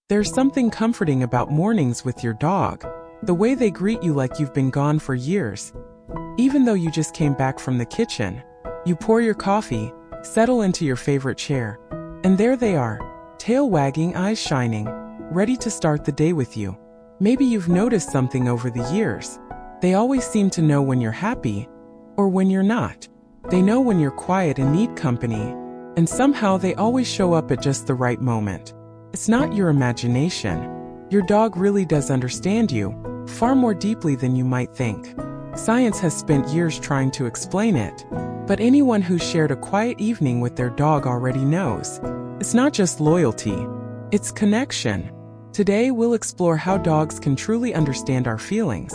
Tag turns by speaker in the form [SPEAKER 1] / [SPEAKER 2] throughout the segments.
[SPEAKER 1] There's something comforting about mornings with your dog, the way they greet you like you've been gone for years. Even though you just came back from the kitchen, you pour your coffee, settle into your favorite chair, and there they are, tail wagging, eyes shining, ready to start the day with you. Maybe you've noticed something over the years. They always seem to know when you're happy, or when you're not. They know when you're quiet and need company, and somehow they always show up at just the right moment. It's not your imagination. Your dog really does understand you, far more deeply than you might think. Science has spent years trying to explain it, but anyone who's shared a quiet evening with their dog already knows. It's not just loyalty, it's connection. Today we'll explore how dogs can truly understand our feelings,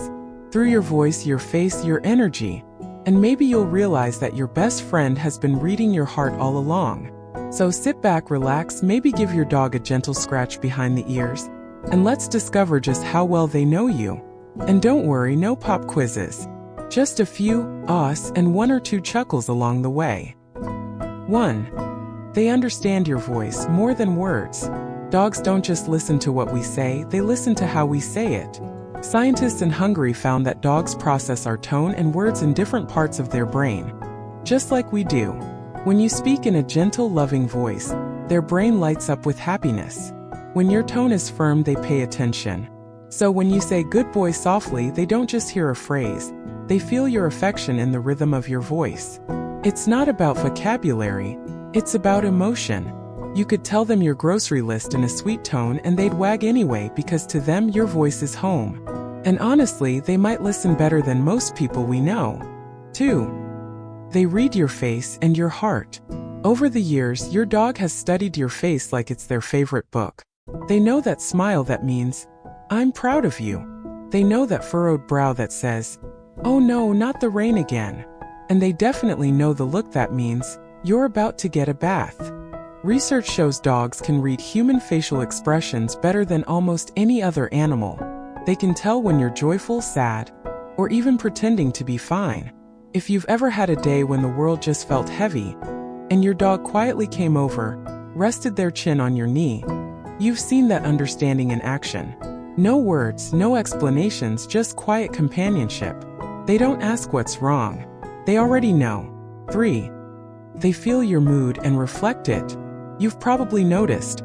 [SPEAKER 1] through your voice, your face, your energy, and maybe you'll realize that your best friend has been reading your heart all along. So sit back, relax, maybe give your dog a gentle scratch behind the ears, and let's discover just how well they know you. And don't worry, no pop quizzes. Just a few ahs and one or two chuckles along the way. 1. They understand your voice more than words. Dogs don't just listen to what we say, they listen to how we say it. Scientists in Hungary found that dogs process our tone and words in different parts of their brain, just like we do. When you speak in a gentle, loving voice, their brain lights up with happiness. When your tone is firm, they pay attention. So when you say "good boy" softly, they don't just hear a phrase, they feel your affection in the rhythm of your voice. It's not about vocabulary, it's about emotion. You could tell them your grocery list in a sweet tone and they'd wag anyway because to them your voice is home. And honestly, they might listen better than most people we know. 2. They read your face and your heart. Over the years, your dog has studied your face like it's their favorite book. They know that smile that means, "I'm proud of you." They know that furrowed brow that says, "Oh no, not the rain again." And they definitely know the look that means, "You're about to get a bath." Research shows dogs can read human facial expressions better than almost any other animal. They can tell when you're joyful, sad, or even pretending to be fine. If you've ever had a day when the world just felt heavy, and your dog quietly came over, rested their chin on your knee, you've seen that understanding in action. No words, no explanations, just quiet companionship. They don't ask what's wrong. They already know. 3. They feel your mood and reflect it. You've probably noticed.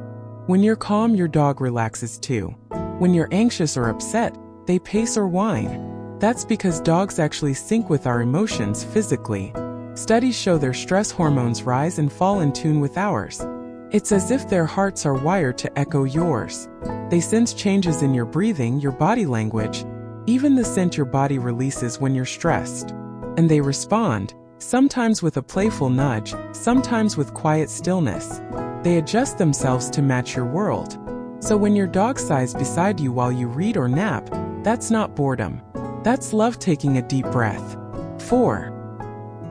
[SPEAKER 1] When you're calm, your dog relaxes too. When you're anxious or upset, they pace or whine. That's because dogs actually sync with our emotions physically. Studies show their stress hormones rise and fall in tune with ours. It's as if their hearts are wired to echo yours. They sense changes in your breathing, your body language, even the scent your body releases when you're stressed. And they respond, sometimes with a playful nudge, sometimes with quiet stillness. They adjust themselves to match your world. So when your dog sighs beside you while you read or nap, that's not boredom. That's love taking a deep breath. 4.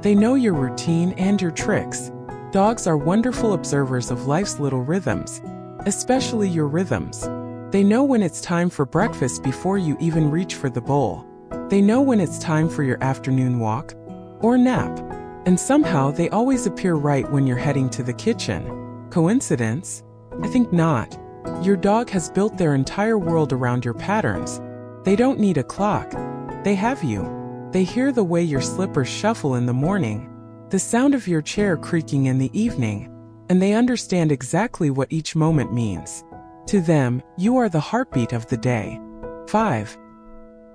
[SPEAKER 1] They know your routine and your tricks. Dogs are wonderful observers of life's little rhythms, especially your rhythms. They know when it's time for breakfast before you even reach for the bowl. They know when it's time for your afternoon walk or nap. And somehow they always appear right when you're heading to the kitchen. Coincidence? I think not. Your dog has built their entire world around your patterns. They don't need a clock. They have you. They hear the way your slippers shuffle in the morning, the sound of your chair creaking in the evening, and they understand exactly what each moment means. To them, you are the heartbeat of the day. 5.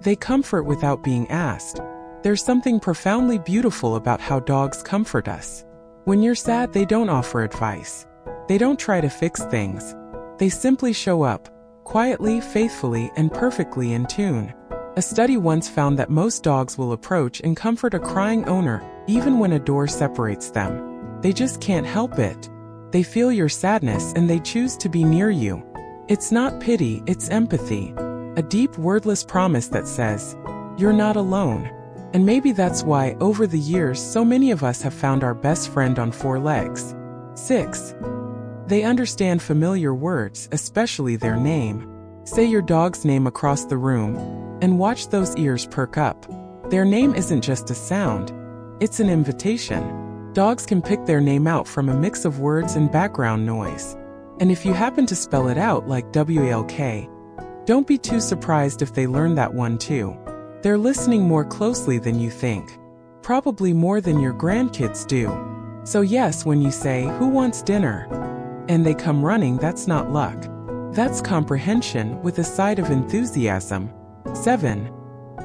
[SPEAKER 1] They comfort without being asked. There's something profoundly beautiful about how dogs comfort us. When you're sad, they don't offer advice. They don't try to fix things. They simply show up, quietly, faithfully, and perfectly in tune. A study once found that most dogs will approach and comfort a crying owner, even when a door separates them. They just can't help it. They feel your sadness and they choose to be near you. It's not pity, it's empathy. A deep, wordless promise that says, "You're not alone." And maybe that's why, over the years, so many of us have found our best friend on 4 legs. 6. They understand familiar words, especially their name. Say your dog's name across the room, and watch those ears perk up. Their name isn't just a sound, it's an invitation. Dogs can pick their name out from a mix of words and background noise. And if you happen to spell it out like WALK, don't be too surprised if they learn that one too. They're listening more closely than you think. Probably more than your grandkids do. So yes, when you say, "Who wants dinner?" and they come running, that's not luck. That's comprehension with a side of enthusiasm. 7.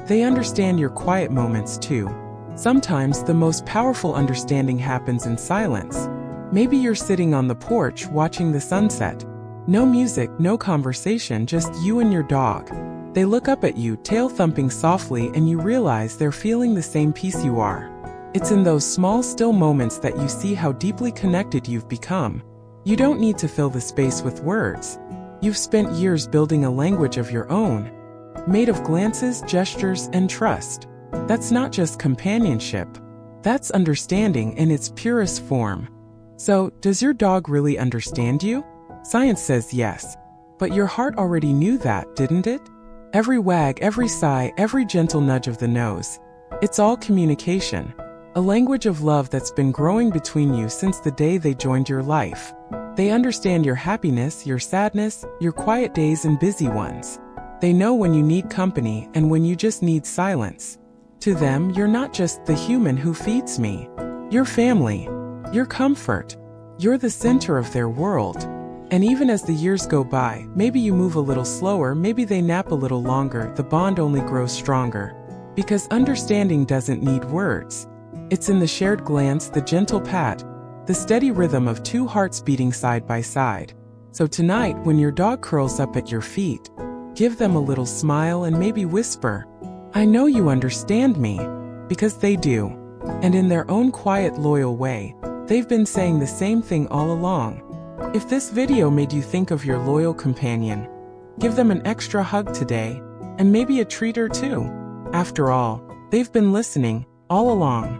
[SPEAKER 1] They understand your quiet moments too. Sometimes the most powerful understanding happens in silence. Maybe you're sitting on the porch watching the sunset. No music, no conversation, just you and your dog. They look up at you, tail thumping softly, and you realize they're feeling the same peace you are. It's in those small, still moments that you see how deeply connected you've become. You don't need to fill the space with words. You've spent years building a language of your own, made of glances, gestures, and trust. That's not just companionship. That's understanding in its purest form. So, does your dog really understand you? Science says yes. But your heart already knew that, didn't it? Every wag, every sigh, every gentle nudge of the nose. It's all communication. A language of love that's been growing between you since the day they joined your life. They understand your happiness, your sadness, your quiet days and busy ones. They know when you need company and when you just need silence. To them, you're not just the human who feeds me. You're family. You're comfort. You're the center of their world. And even as the years go by, maybe you move a little slower, maybe they nap a little longer, the bond only grows stronger. Because understanding doesn't need words. It's in the shared glance, the gentle pat, the steady rhythm of two hearts beating side by side. So tonight, when your dog curls up at your feet, give them a little smile and maybe whisper, "I know you understand me," because they do. And in their own quiet, loyal way, they've been saying the same thing all along. If this video made you think of your loyal companion, give them an extra hug today, and maybe a treat or two. After all, they've been listening all along.